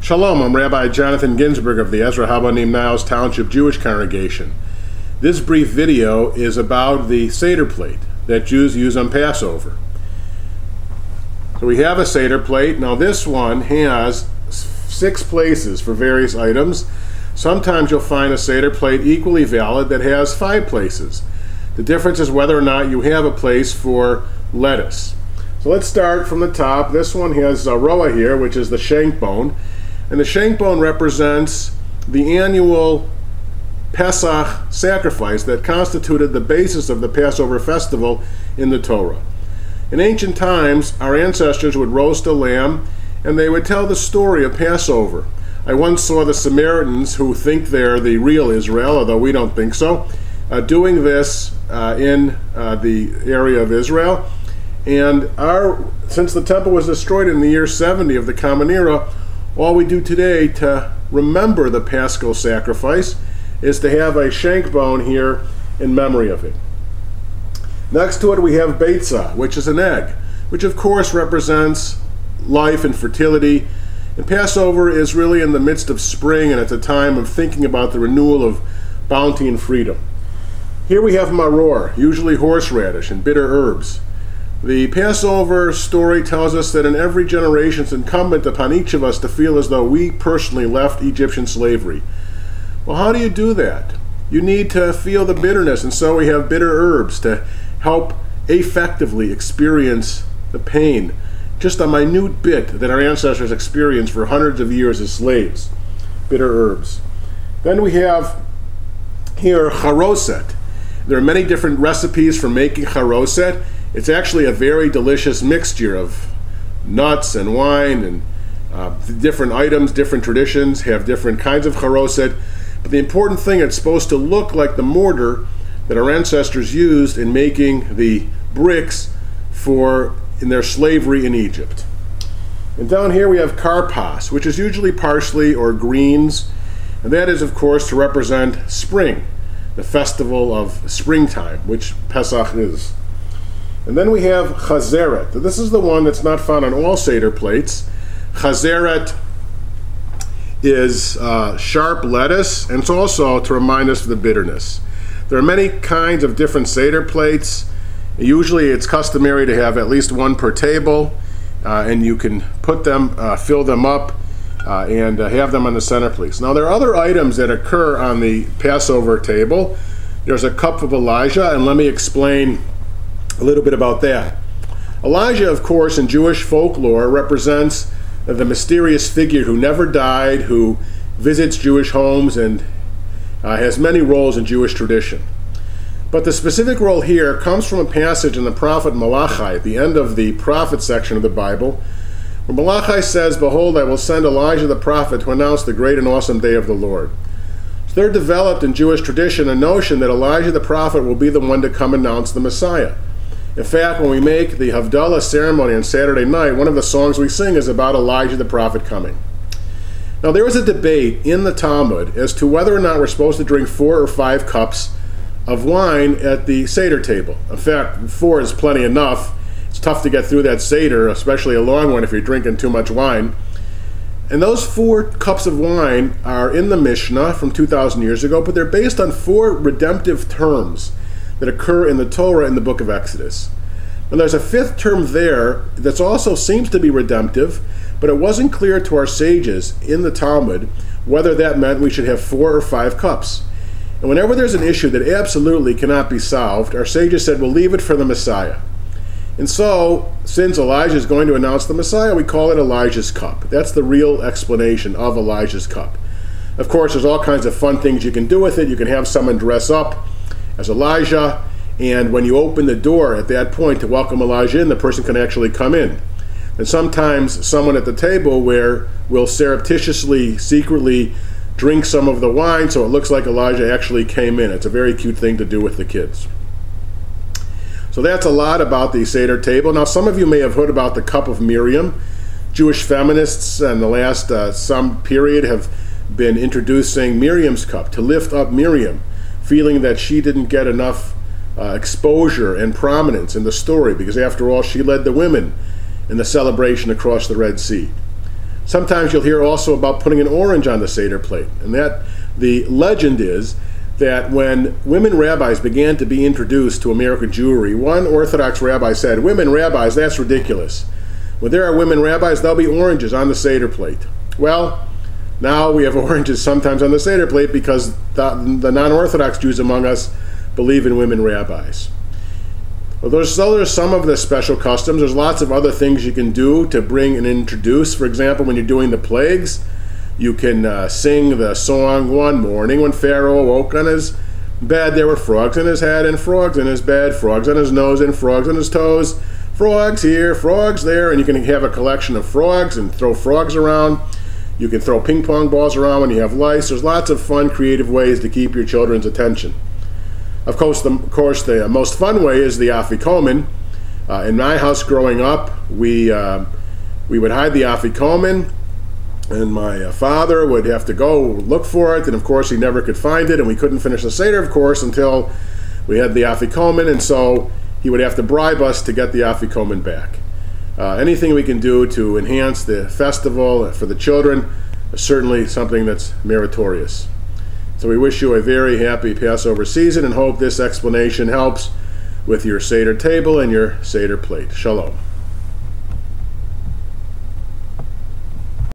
Shalom, I'm Rabbi Jonathan Ginsburg of the Ezra Habanim Niles Township Jewish Congregation. This brief video is about the Seder plate that Jews use on Passover. So we have a Seder plate. Now this one has 6 places for various items. Sometimes you'll find a Seder plate equally valid that has 5 places. The difference is whether or not you have a place for lettuce. So let's start from the top. This one has a roa here, which is the Shank Bone. And the Shank Bone represents the annual Pesach sacrifice that constituted the basis of the Passover festival in the Torah. In ancient times, our ancestors would roast a lamb and they would tell the story of Passover. I once saw the Samaritans, who think they're the real Israel, although we don't think so, doing this in the area of Israel. And since the temple was destroyed in the year 70 of the Common Era, all we do today to remember the Paschal sacrifice is to have a shank bone here in memory of it. Next to it we have Pesah, which is an egg, which of course represents life and fertility. And Passover is really in the midst of spring, and it's a time of thinking about the renewal of bounty and freedom. Here we have maror, usually horseradish and bitter herbs. The Passover story tells us that in every generation it's incumbent upon each of us to feel as though we personally left Egyptian slavery. Well, how do you do that? You need to feel the bitterness, and so we have bitter herbs to help effectively experience the pain, just a minute bit that our ancestors experienced for hundreds of years as slaves. Bitter herbs. Then we have here Charoset. There are many different recipes for making Charoset. It's actually a very delicious mixture of nuts and wine, and different items, different traditions have different kinds of charoset. But the important thing, it's supposed to look like the mortar that our ancestors used in making the bricks in their slavery in Egypt. And down here we have karpas, which is usually parsley or greens, and that is of course to represent spring, the festival of springtime, which Pesach is. And then we have chazeret. This is the one that's not found on all Seder plates. Chazeret is sharp lettuce, and it's also to remind us of the bitterness. There are many kinds of different Seder plates. Usually it's customary to have at least one per table, and you can put them, fill them up, and have them on the centerpiece. Now there are other items that occur on the Passover table. There's a cup of Elijah, and let me explain a little bit about that. Elijah, of course, in Jewish folklore represents the mysterious figure who never died, who visits Jewish homes and has many roles in Jewish tradition. But the specific role here comes from a passage in the prophet Malachi, at the end of the prophet section of the Bible, where Malachi says, "Behold, I will send Elijah the prophet to announce the great and awesome day of the Lord." So there developed in Jewish tradition a notion that Elijah the prophet will be the one to come announce the Messiah. In fact, when we make the Havdalah ceremony on Saturday night, one of the songs we sing is about Elijah the prophet coming. Now there was a debate in the Talmud as to whether or not we're supposed to drink 4 or 5 cups of wine at the Seder table. In fact, 4 is plenty enough. It's tough to get through that Seder, especially a long one if you're drinking too much wine. And those 4 cups of wine are in the Mishnah from 2,000 years ago, but they're based on 4 redemptive terms that occur in the Torah in the book of Exodus. And there's a 5th term there that also seems to be redemptive, but it wasn't clear to our sages in the Talmud whether that meant we should have 4 or 5 cups. And whenever there's an issue that absolutely cannot be solved, our sages said, we'll leave it for the Messiah. And so, since Elijah is going to announce the Messiah, we call it Elijah's cup. That's the real explanation of Elijah's cup. Of course, there's all kinds of fun things you can do with it. You can have someone dress up as Elijah, and when you open the door at that point to welcome Elijah in, the person can actually come in. And sometimes someone at the table will surreptitiously, secretly drink some of the wine so it looks like Elijah actually came in. It's a very cute thing to do with the kids. So that's a lot about the Seder table. Now some of you may have heard about the Cup of Miriam. Jewish feminists in the last some period have been introducing Miriam's cup to lift up Miriam, feeling that she didn't get enough exposure and prominence in the story, because after all, she led the women in the celebration across the Red Sea. Sometimes you'll hear also about putting an orange on the Seder plate. And that the legend is that when women rabbis began to be introduced to American Jewry, one Orthodox rabbi said, "Women rabbis, that's ridiculous. When there are women rabbis, there'll be oranges on the Seder plate." Well, now we have oranges sometimes on the Seder plate because the non-Orthodox Jews among us believe in women rabbis. Well, those are some of the special customs. There's lots of other things you can do to bring and introduce. For example, when you're doing the plagues, you can sing the song, "One morning when Pharaoh awoke on his bed, there were frogs in his head and frogs in his bed, frogs on his nose and frogs on his toes, frogs here, frogs there," and you can have a collection of frogs and throw frogs around. You can throw ping pong balls around when you have lice. There's lots of fun, creative ways to keep your children's attention. Of course, the most fun way is the Afikomen. In my house growing up, we would hide the Afikomen, and my father would have to go look for it, and of course he never could find it, and we couldn't finish the Seder, of course, until we had the Afikomen, and so he would have to bribe us to get the Afikomen back. Anything we can do to enhance the festival for the children is certainly something that's meritorious. So we wish you a very happy Passover season and hope this explanation helps with your Seder table and your Seder plate. Shalom.